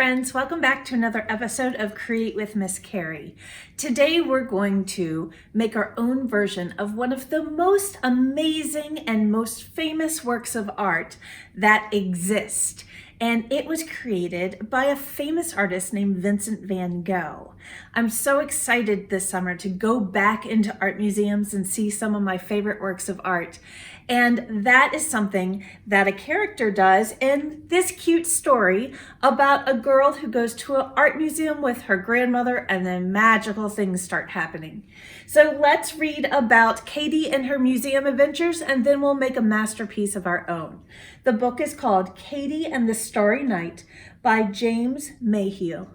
friends, welcome back to another episode of Create with Miss Carrie. Today we're going to make our own version of one of the most amazing and most famous works of art that exist. And it was created by a famous artist named Vincent Van Gogh. I'm so excited this summer to go back into art museums and see some of my favorite works of art. And that is something that a character does in this cute story about a girl who goes to an art museum with her grandmother and then magical things start happening. So let's read about Katie and her museum adventures, and then we'll make a masterpiece of our own. The book is called Katie and the Starry Night by James Mayhew.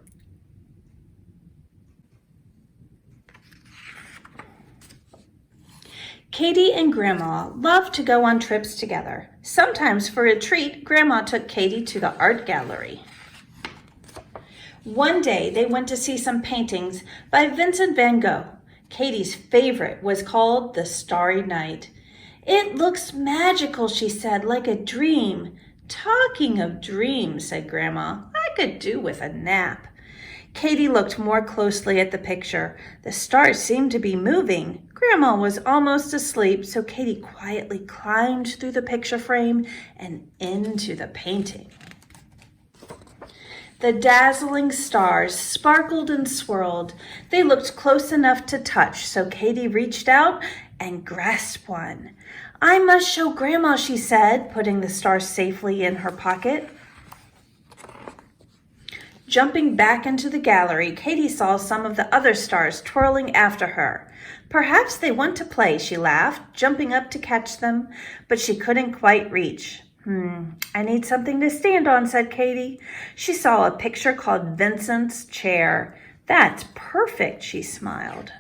Katie and Grandma loved to go on trips together. Sometimes for a treat, Grandma took Katie to the art gallery. One day, they went to see some paintings by Vincent Van Gogh. Katie's favorite was called The Starry Night. "It looks magical," she said, "like a dream." "Talking of dreams," said Grandma, "I could do with a nap." Katie looked more closely at the picture. The stars seemed to be moving. Grandma was almost asleep, so Katie quietly climbed through the picture frame and into the painting. The dazzling stars sparkled and swirled. They looked close enough to touch, so Katie reached out and grasped one. "I must show Grandma," she said, putting the star safely in her pocket. Jumping back into the gallery, Katie saw some of the other stars twirling after her. "Perhaps they want to play," she laughed, jumping up to catch them, but she couldn't quite reach. "I need something to stand on," said Katie. She saw a picture called Vincent's Chair. "That's perfect," she smiled.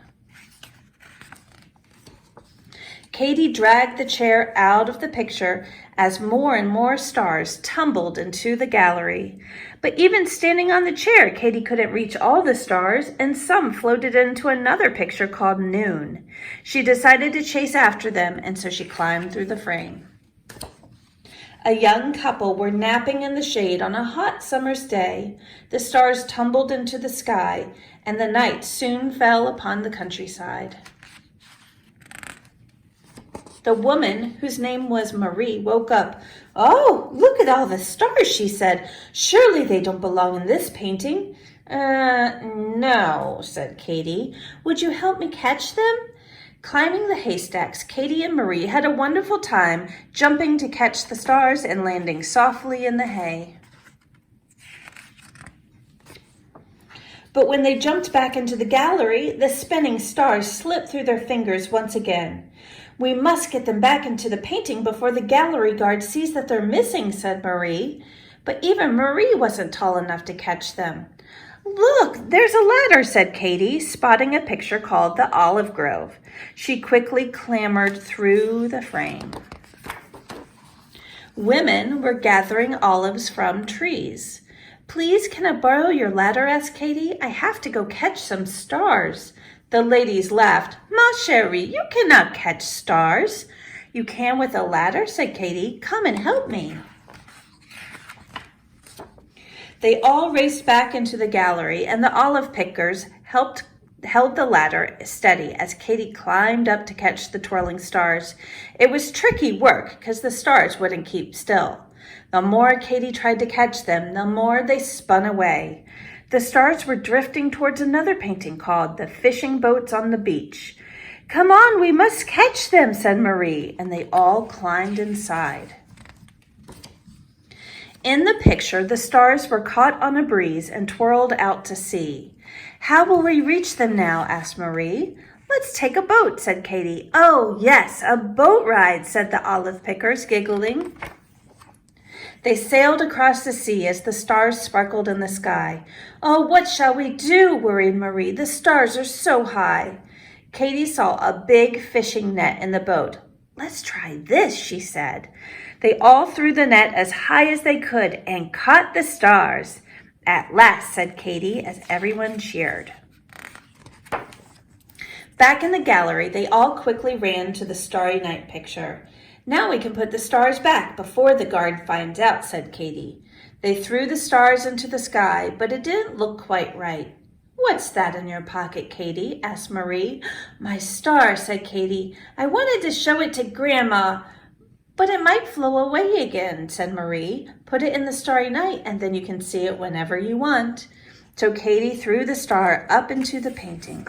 Katie dragged the chair out of the picture as more and more stars tumbled into the gallery. But even standing on the chair, Katie couldn't reach all the stars, and some floated into another picture called Noon. She decided to chase after them, and so she climbed through the frame. A young couple were napping in the shade on a hot summer's day. The stars tumbled into the sky, and the night soon fell upon the countryside. The woman, whose name was Marie, woke up. "Oh, look at all the stars," she said. "Surely they don't belong in this painting." No," said Katie. "Would you help me catch them?" Climbing the haystacks, Katie and Marie had a wonderful time, jumping to catch the stars and landing softly in the hay. But when they jumped back into the gallery, the spinning stars slipped through their fingers once again. "We must get them back into the painting before the gallery guard sees that they're missing," said Marie. But even Marie wasn't tall enough to catch them. "Look, there's a ladder," said Katie, spotting a picture called The Olive Grove. She quickly clambered through the frame. Women were gathering olives from trees. "Please, can I borrow your ladder?" asked Katie. "I have to go catch some stars." The ladies laughed. "Ma chérie, you cannot catch stars." "You can with a ladder," said Katie. "Come and help me." They all raced back into the gallery, and the olive pickers held the ladder steady as Katie climbed up to catch the twirling stars. It was tricky work because the stars wouldn't keep still. The more Katie tried to catch them, the more they spun away. The stars were drifting towards another painting called The Fishing Boats on the Beach. "Come on, we must catch them," said Marie, and they all climbed inside. In the picture, the stars were caught on a breeze and twirled out to sea. "How will we reach them now?" asked Marie. "Let's take a boat," said Katie. "Oh, yes, a boat ride," said the olive pickers, giggling. They sailed across the sea as the stars sparkled in the sky. "Oh, what shall we do?" worried Marie. "The stars are so high." Katie saw a big fishing net in the boat. "Let's try this," she said. They all threw the net as high as they could and caught the stars. "At last," said Katie as everyone cheered. Back in the gallery, they all quickly ran to the Starry Night picture. "Now we can put the stars back before the guard finds out," said Katie. They threw the stars into the sky, but it didn't look quite right. "What's that in your pocket, Katie?" asked Marie. "My star," said Katie. "I wanted to show it to Grandma, but it might flow away again," said Marie. "Put it in the Starry Night, and then you can see it whenever you want." So Katie threw the star up into the painting.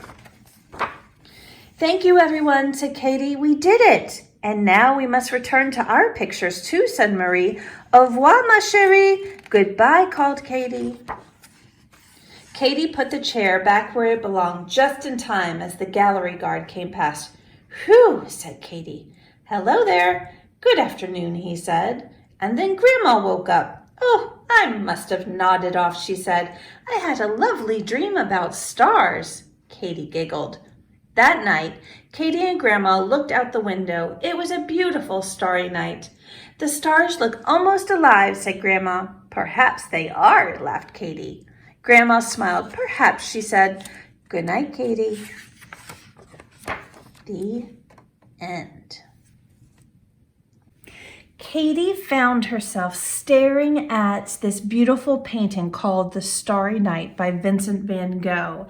"Thank you, everyone," said Katie. "We did it. And now we must return to our pictures too," said Marie. "Au revoir, ma chérie." "Goodbye," called Katie. Katie put the chair back where it belonged just in time as the gallery guard came past. "Whew," said Katie. "Hello there. Good afternoon," he said. And then Grandma woke up. "Oh, I must have nodded off," she said. "I had a lovely dream about stars." Katie giggled. That night, Katie and Grandma looked out the window. It was a beautiful starry night. "The stars look almost alive," said Grandma. "Perhaps they are," laughed Katie. Grandma smiled. "Perhaps," she said. "Good night, Katie." The end. Katie found herself staring at this beautiful painting called The Starry Night by Vincent Van Gogh.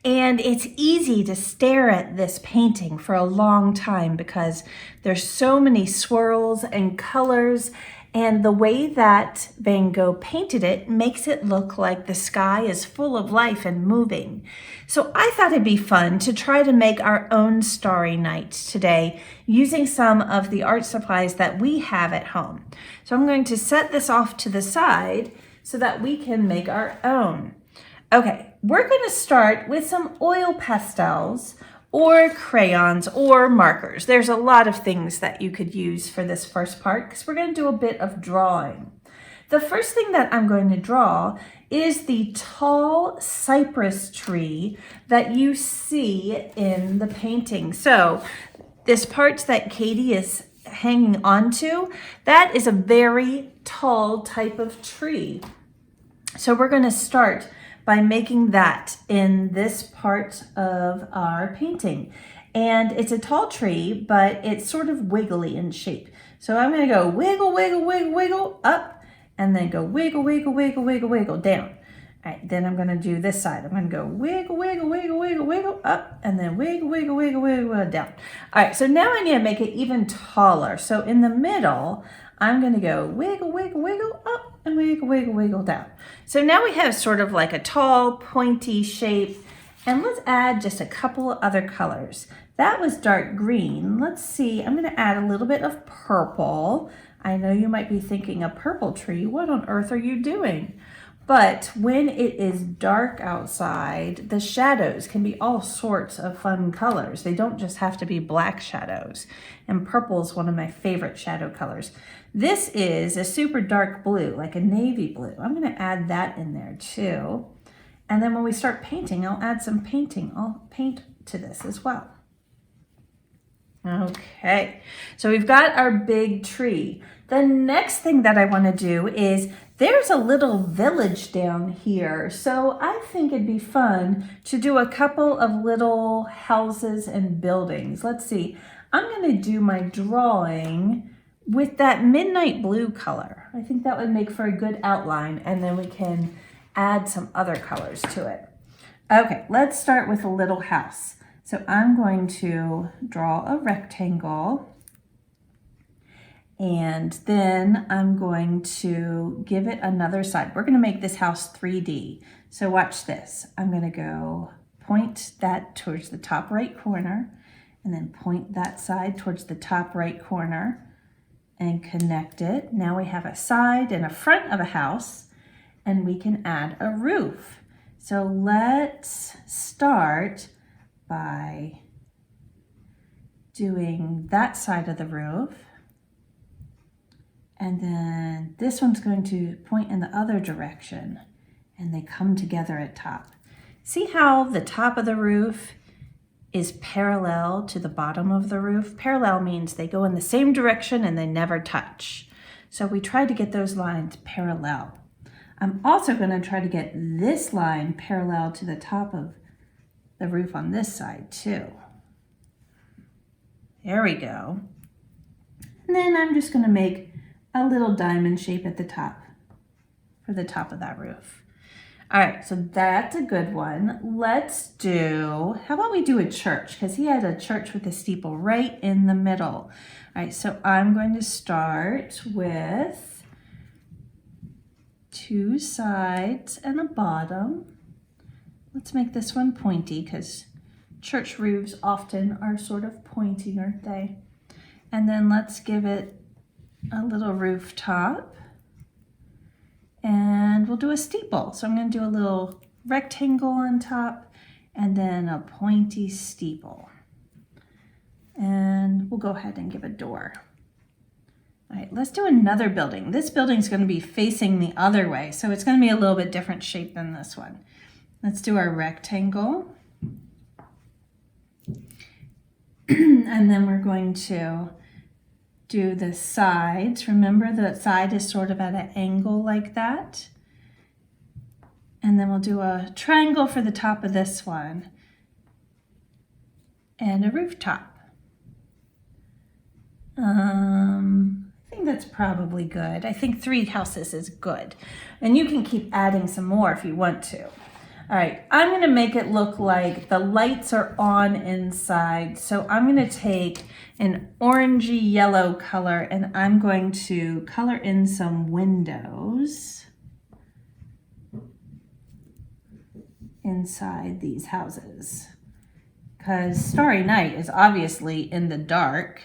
And it's easy to stare at this painting for a long time because there's so many swirls and colors, and the way that Van Gogh painted it makes it look like the sky is full of life and moving. So I thought it'd be fun to try to make our own Starry Night today using some of the art supplies that we have at home. So I'm going to set this off to the side so that we can make our own. Okay, we're going to start with some oil pastels or crayons or markers. There's a lot of things that you could use for this first part because we're going to do a bit of drawing. The first thing that I'm going to draw is the tall cypress tree that you see in the painting. So this part that Katie is hanging onto, that is a very tall type of tree. So we're going to start by making that in this part of our painting. And it's a tall tree, but it's sort of wiggly in shape. So I'm going to go wiggle, wiggle, wiggle, wiggle, up, and then go wiggle, wiggle, wiggle, wiggle, wiggle, down. All right, then I'm going to do this side. I'm going to go wiggle, wiggle, wiggle, wiggle, wiggle, up, and then wiggle, wiggle, wiggle, wiggle, down. All right, so now I need to make it even taller. So in the middle, I'm going to go wiggle, wiggle, wiggle, up, and wiggle, wiggle, wiggle, down. So now we have sort of like a tall, pointy shape. And let's add just a couple of other colors. That was dark green. Let's see, I'm going to add a little bit of purple. I know you might be thinking, a purple tree, what on earth are you doing? But when it is dark outside, the shadows can be all sorts of fun colors. They don't just have to be black shadows. And purple is one of my favorite shadow colors. This is a super dark blue, like a navy blue. I'm going to add that in there too. And then when we start painting, I'll add some painting. I'll paint to this as well. Okay, so we've got our big tree. The next thing that I want to do is there's a little village down here. So I think it'd be fun to do a couple of little houses and buildings. Let's see, I'm going to do my drawing with that midnight blue color. I think that would make for a good outline, and then we can add some other colors to it. Okay, let's start with a little house. So I'm going to draw a rectangle, and then I'm going to give it another side. We're going to make this house 3D. So watch this. I'm going to go point that towards the top right corner, and then point that side towards the top right corner and connect it. Now we have a side and a front of a house, and we can add a roof. So let's start by doing that side of the roof, and then this one's going to point in the other direction, and they come together at top. See how the top of the roof is parallel to the bottom of the roof? Parallel means they go in the same direction and they never touch. So we try to get those lines parallel. I'm also going to try to get this line parallel to the top of the roof on this side too. There we go. And then I'm just going to make a little diamond shape at the top. for the top of that roof. All right, so that's a good one. Let's do, how about we do a church? Because he had a church with a steeple right in the middle. All right, so I'm going to start with 2 sides and a bottom. Let's make this one pointy because church roofs often are sort of pointy, aren't they? And then let's give it a little rooftop. And we'll do a steeple. So I'm going to do a little rectangle on top and then a pointy steeple. And we'll go ahead and give a door. All right, let's do another building. This building's going to be facing the other way, so it's going to be a little bit different shape than this one. Let's do our rectangle. And then we're going to do the sides. Remember, the side is sort of at an angle like that. And then we'll do a triangle for the top of this one and a rooftop. I think that's probably good. I think 3 houses is good. And you can keep adding some more if you want to. All right, I'm going to make it look like the lights are on inside. So I'm going to take an orangey yellow color and I'm going to color in some windows inside these houses. Because Starry Night is obviously in the dark.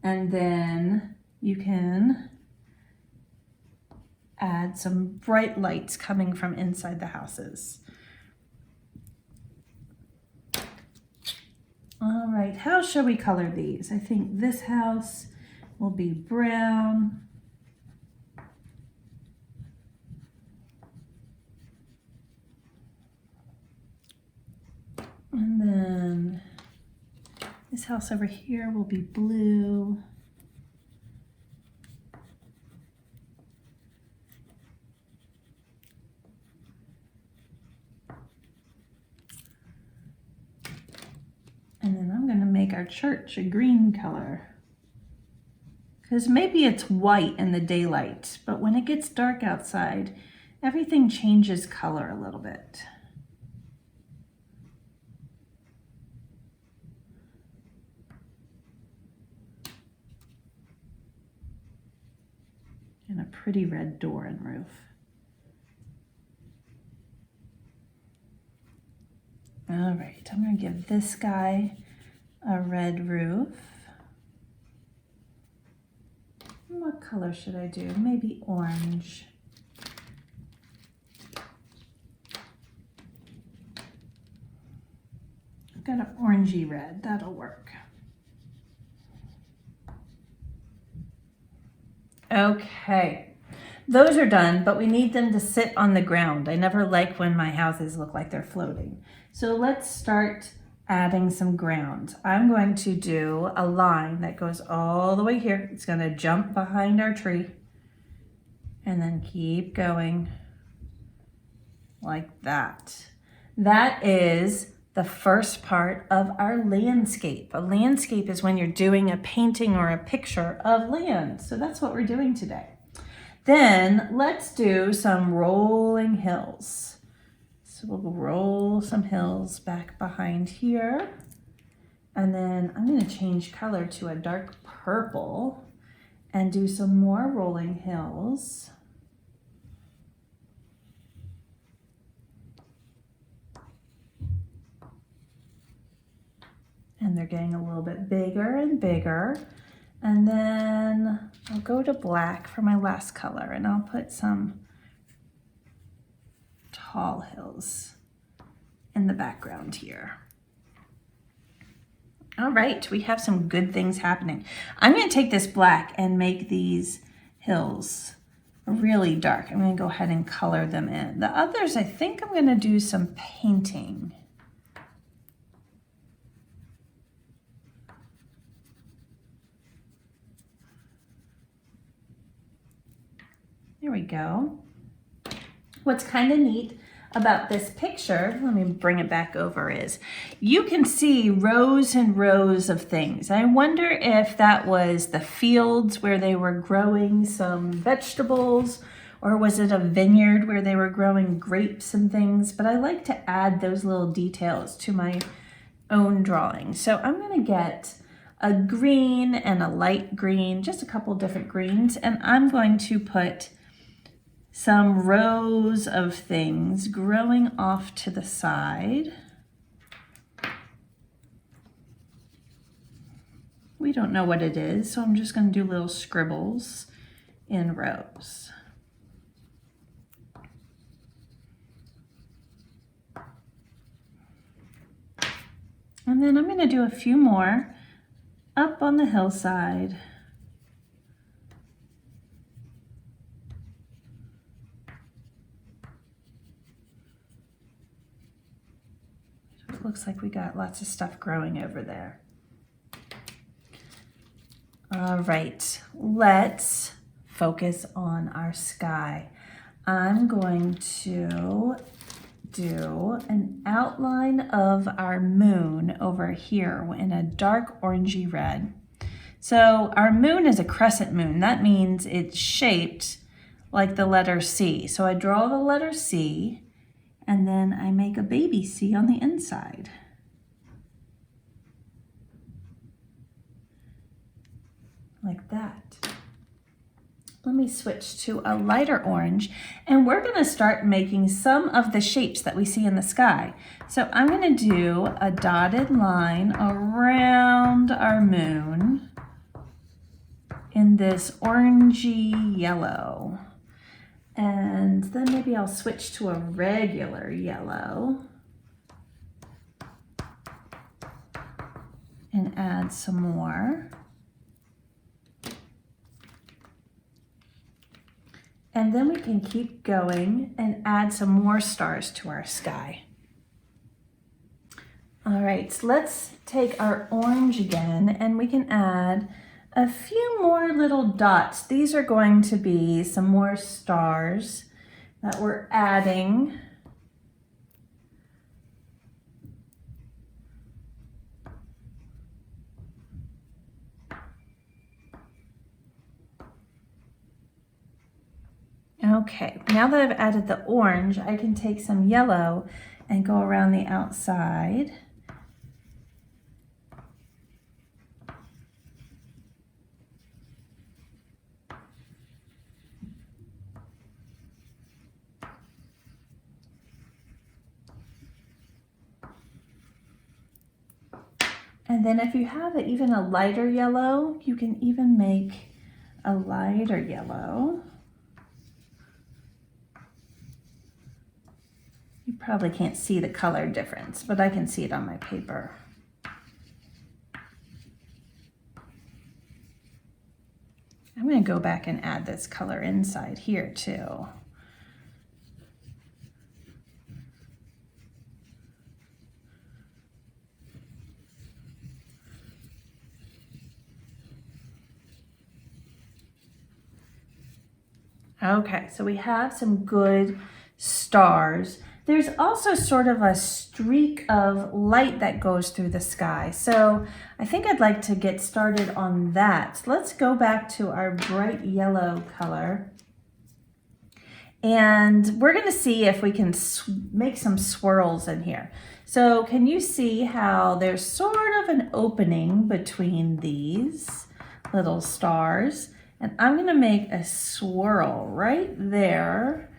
And then you can add some bright lights coming from inside the houses. All right, how shall we color these? I think this house will be brown. And then this house over here will be blue. And then I'm going to make our church a green color. Because maybe it's white in the daylight, but when it gets dark outside, everything changes color a little bit. And a pretty red door and roof. All right, I'm going to give this guy a red roof. What color should I do? Maybe orange. I've got an orangey red, that'll work. Okay. Those are done, but we need them to sit on the ground. I never like when my houses look like they're floating. So let's start adding some ground. I'm going to do a line that goes all the way here. It's going to jump behind our tree and then keep going like that. That is the first part of our landscape. A landscape is when you're doing a painting or a picture of land. So that's what we're doing today. Then let's do some rolling hills. So we'll roll some hills back behind here. And then I'm going to change color to a dark purple and do some more rolling hills. And they're getting a little bit bigger and bigger. And then I'll go to black for my last color and I'll put some tall hills in the background here. All right, we have some good things happening. I'm going to take this black and make these hills really dark. I'm going to go ahead and color them in. The others, I think I'm going to do some painting. There we go. What's kind of neat about this picture, let me bring it back over, is you can see rows and rows of things. I wonder if that was the fields where they were growing some vegetables, or was it a vineyard where they were growing grapes and things? But I like to add those little details to my own drawing. So I'm going to get a green and a light green, just a couple different greens, and I'm going to put some rows of things growing off to the side. We don't know what it is, so I'm just going to do little scribbles in rows. And then I'm going to do a few more up on the hillside. So it looks like we got lots of stuff growing over there. All right, let's focus on our sky. I'm going to do an outline of our moon over here in a dark orangey red. So our moon is a crescent moon. That means it's shaped like the letter C. So I draw the letter C and then I make a baby C on the inside. Like that. Let me switch to a lighter orange, and we're going to start making some of the shapes that we see in the sky. So I'm going to do a dotted line around our moon in this orangey yellow. And then maybe I'll switch to a regular yellow and add some more. And then we can keep going and add some more stars to our sky. All right, so let's take our orange again and we can add a few more little dots. These are going to be some more stars that we're adding. Okay, now that I've added the orange, I can take some yellow and go around the outside. And then if you have even a lighter yellow, you can even make a lighter yellow. You probably can't see the color difference, but I can see it on my paper. I'm going to go back and add this color inside here too. Okay, so we have some good stars. There's also sort of a streak of light that goes through the sky. So I think I'd like to get started on that. Let's go back to our bright yellow color. And we're going to see if we can make some swirls in here. So can you see how there's sort of an opening between these little stars? And I'm going to make a swirl right there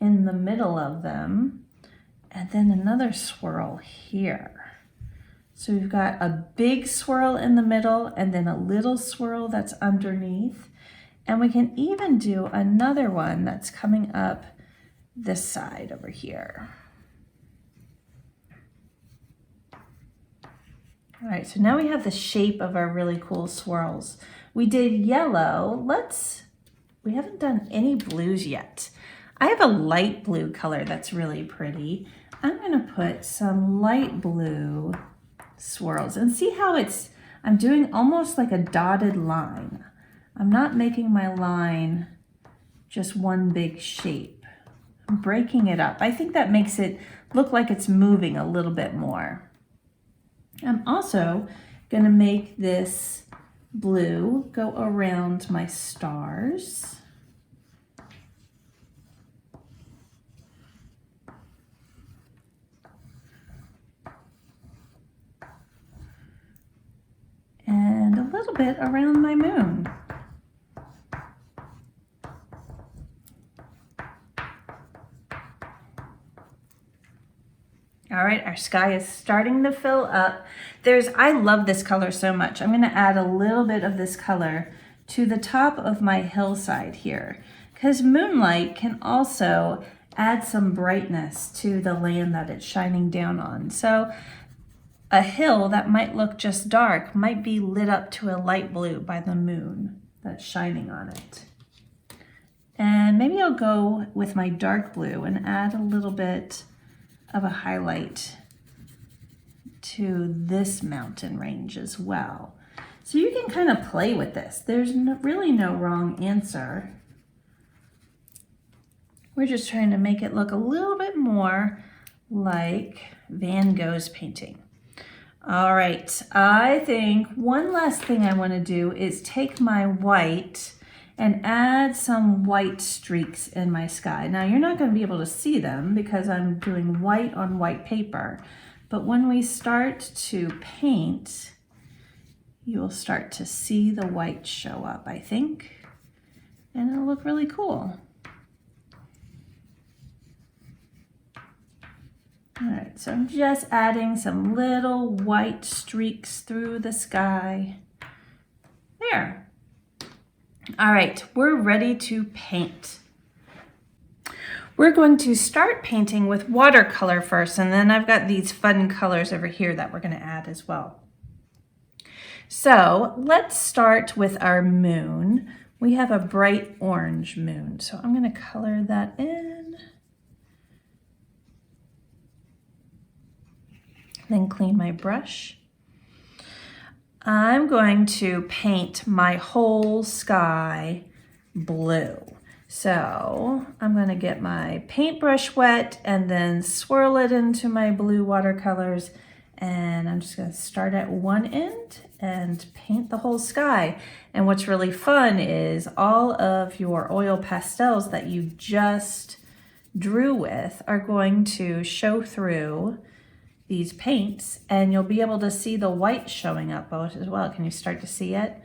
in the middle of them, and then another swirl here. So we've got a big swirl in the middle and then a little swirl that's underneath. And we can even do another one that's coming up this side over here. All right, so now we have the shape of our really cool swirls. We did yellow. We haven't done any blues yet. I have a light blue color that's really pretty. I'm going to put some light blue swirls and see how I'm doing almost like a dotted line. I'm not making my line just one big shape. I'm breaking it up. I think that makes it look like it's moving a little bit more. I'm also going to make this blue go around my stars. little bit around my moon. All right, our sky is starting to fill up. I love this color so much. I'm gonna add a little bit of this color to the top of my hillside here, because moonlight can also add some brightness to the land that it's shining down on. So a hill that might look just dark might be lit up to a light blue by the moon that's shining on it. And maybe I'll go with my dark blue and add a little bit of a highlight to this mountain range as well. So you can kind of play with this. There's really no wrong answer. We're just trying to make it look a little bit more like Van Gogh's painting. All right, I think one last thing I want to do is take my white and add some white streaks in my sky. Now you're not going to be able to see them because I'm doing white on white paper, but when we start to paint, you'll start to see the white show up, I think, and it'll look really cool. All right, so I'm just adding some little white streaks through the sky. There. All right, we're ready to paint. We're going to start painting with watercolor first, and then I've got these fun colors over here that we're going to add as well. So let's start with our moon. We have a bright orange moon, so I'm going to color that in. Then clean my brush. I'm going to paint my whole sky blue. So I'm going to get my paintbrush wet and then swirl it into my blue watercolors. And I'm just going to start at one end and paint the whole sky. And what's really fun is all of your oil pastels that you just drew with are going to show through these paints, and you'll be able to see the white showing up as well. Can you start to see it?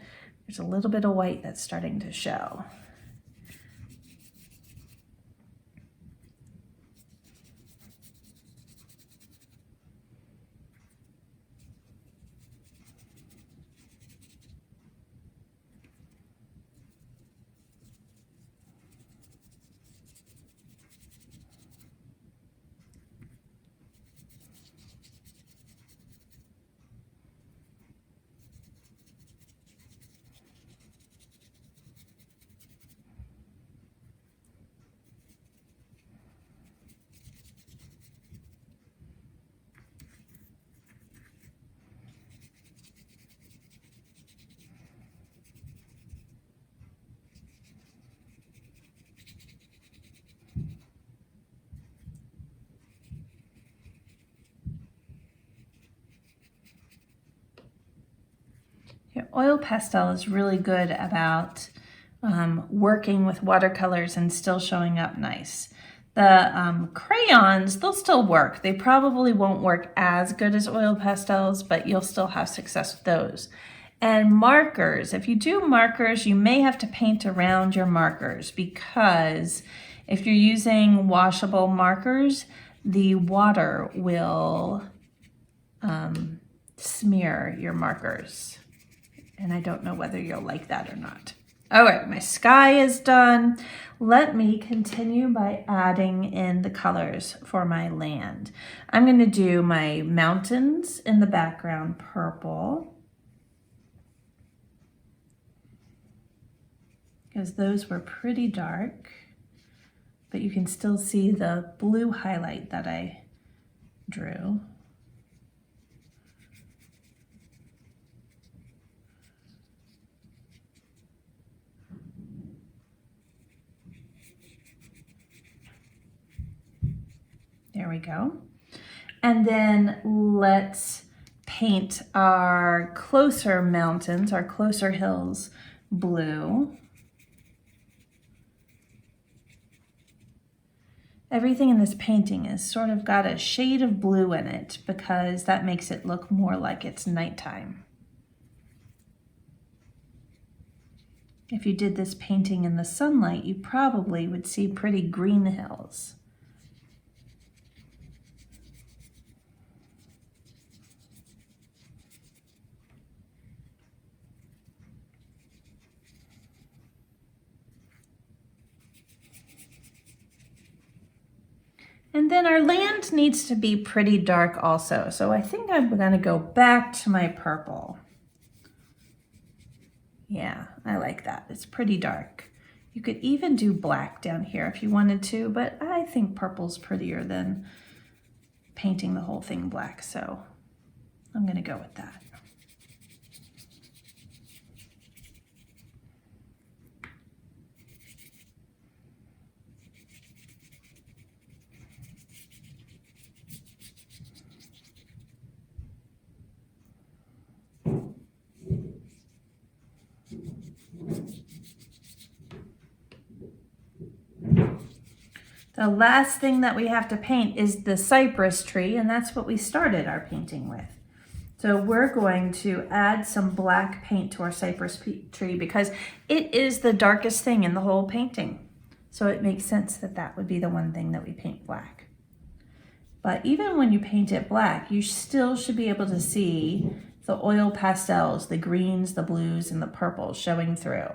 There's a little bit of white that's starting to show. Your oil pastel is really good about working with watercolors and still showing up nice. The crayons, they'll still work. They probably won't work as good as oil pastels, but you'll still have success with those. And markers, if you do markers, you may have to paint around your markers, because if you're using washable markers, the water will smear your markers. And I don't know whether you'll like that or not. All right, my sky is done. Let me continue by adding in the colors for my land. I'm going to do my mountains in the background purple, because those were pretty dark, but you can still see the blue highlight that I drew. There we go. And then let's paint our closer mountains, our closer hills, blue. Everything in this painting is sort of got a shade of blue in it, because that makes it look more like it's nighttime. If you did this painting in the sunlight, you probably would see pretty green hills. And then our land needs to be pretty dark also. So I think I'm gonna go back to my purple. Yeah, I like that. It's pretty dark. You could even do black down here if you wanted to, but I think purple's prettier than painting the whole thing black. So I'm gonna go with that. The last thing that we have to paint is the cypress tree, and that's what we started our painting with. So we're going to add some black paint to our cypress tree because it is the darkest thing in the whole painting. So it makes sense that that would be the one thing that we paint black. But even when you paint it black, you still should be able to see the oil pastels, the greens, the blues, and the purples showing through.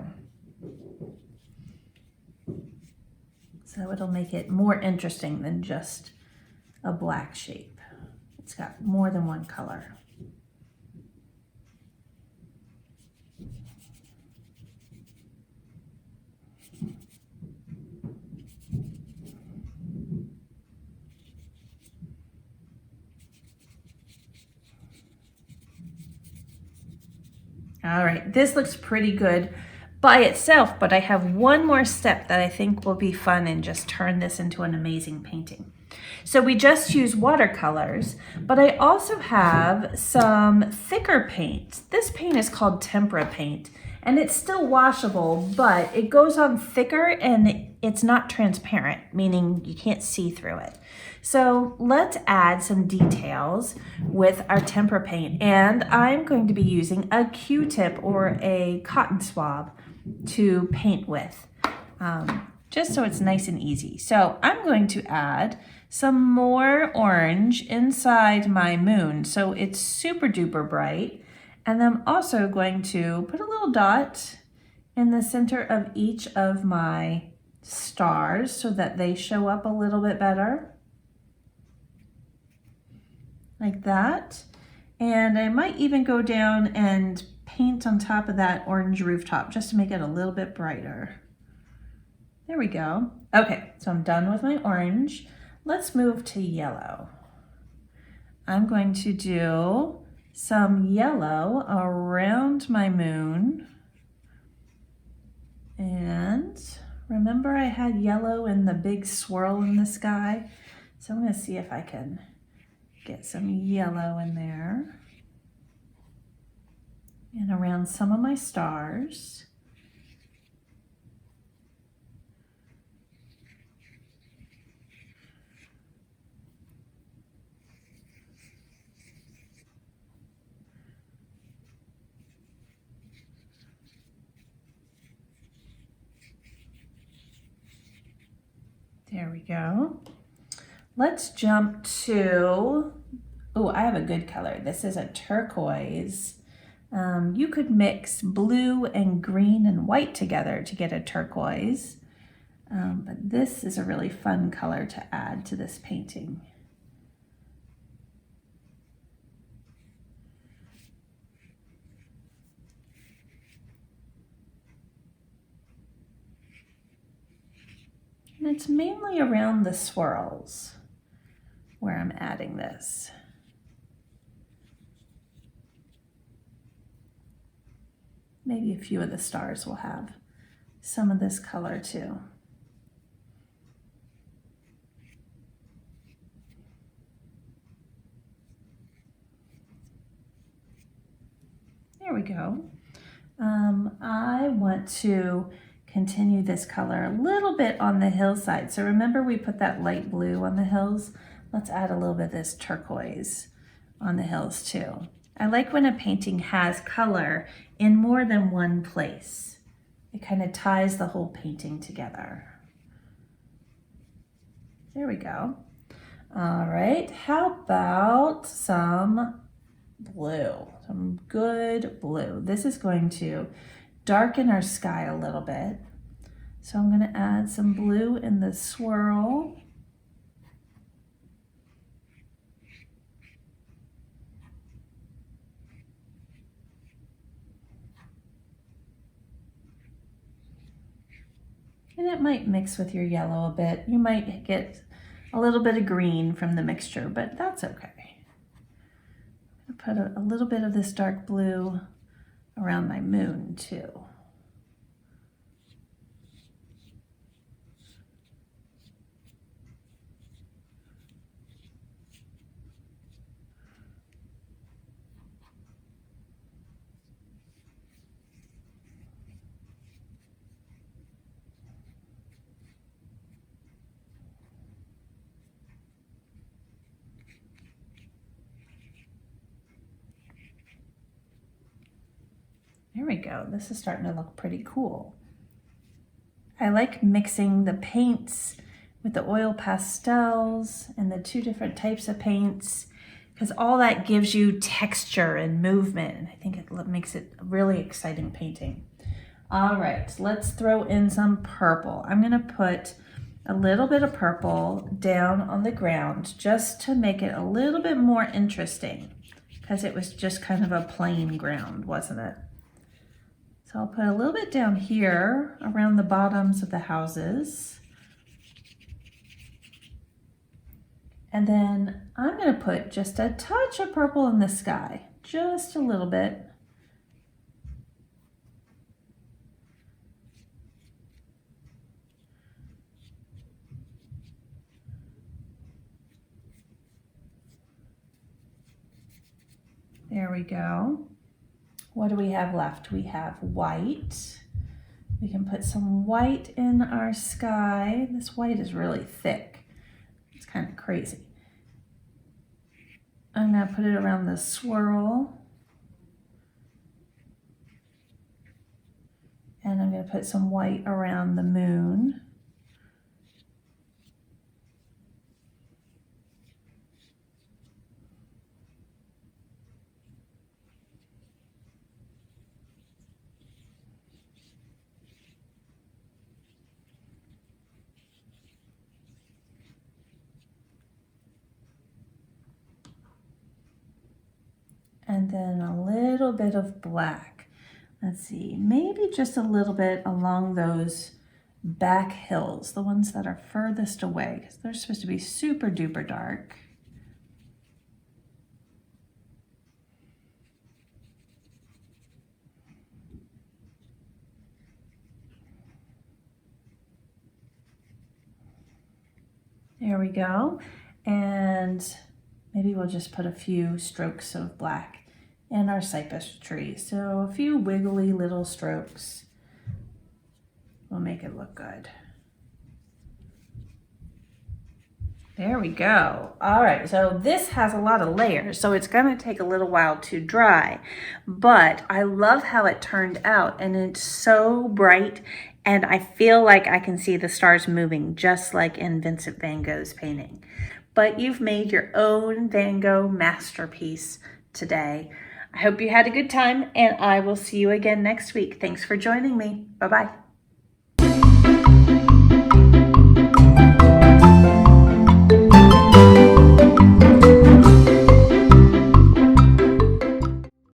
So it'll make it more interesting than just a black shape. It's got more than one color. All right, this looks pretty good by itself, but I have one more step that I think will be fun and just turn this into an amazing painting. So we just use watercolors, but I also have some thicker paint. This paint is called tempera paint, and it's still washable, but it goes on thicker and it's not transparent, meaning you can't see through it. So let's add some details with our tempera paint, and I'm going to be using a Q-tip or a cotton swab to paint with, just so it's nice and easy. So I'm going to add some more orange inside my moon so it's super duper bright, and I'm also going to put a little dot in the center of each of my stars so that they show up a little bit better, like that. And I might even go down and paint on top of that orange rooftop just to make it a little bit brighter. There we go. Okay, so I'm done with my orange. Let's move to yellow. I'm going to do some yellow around my moon. And remember I had yellow in the big swirl in the sky? So I'm going to see if I can get some yellow in there and around some of my stars. There we go. Let's jump to, oh, I have a good color. This is a turquoise. You could mix blue and green and white together to get a turquoise. But this is a really fun color to add to this painting. And it's mainly around the swirls where I'm adding this. Maybe a few of the stars will have some of this color too. There we go. I want to continue this color a little bit on the hillside. So remember we put that light blue on the hills? Let's add a little bit of this turquoise on the hills too. I like when a painting has color in more than one place. It kind of ties the whole painting together. There we go. All right, how about some blue? Some good blue. This is going to darken our sky a little bit. So I'm going to add some blue in the swirl. And it might mix with your yellow a bit. You might get a little bit of green from the mixture, but that's okay. I'm going to put a little bit of this dark blue around my moon too. There we go. This is starting to look pretty cool. I like mixing the paints with the oil pastels and the two different types of paints because all that gives you texture and movement. And I think it makes it a really exciting painting. All right, let's throw in some purple. I'm going to put a little bit of purple down on the ground just to make it a little bit more interesting because it was just kind of a plain ground, wasn't it? So I'll put a little bit down here around the bottoms of the houses. And then I'm going to put just a touch of purple in the sky, just a little bit. There we go. What do we have left? We have white. We can put some white in our sky. This white is really thick. It's kind of crazy. I'm going to put it around the swirl. And I'm going to put some white around the moon. And then a little bit of black. Let's see, maybe just a little bit along those back hills, the ones that are furthest away, because they're supposed to be super duper dark. There we go. And maybe we'll just put a few strokes of black in our cypress tree. So a few wiggly little strokes will make it look good. There we go. All right, so this has a lot of layers, so it's gonna take a little while to dry, but I love how it turned out, and it's so bright, and I feel like I can see the stars moving just like in Vincent Van Gogh's painting. But you've made your own Van Gogh masterpiece today. I hope you had a good time, and I will see you again next week. Thanks for joining me. Bye-bye.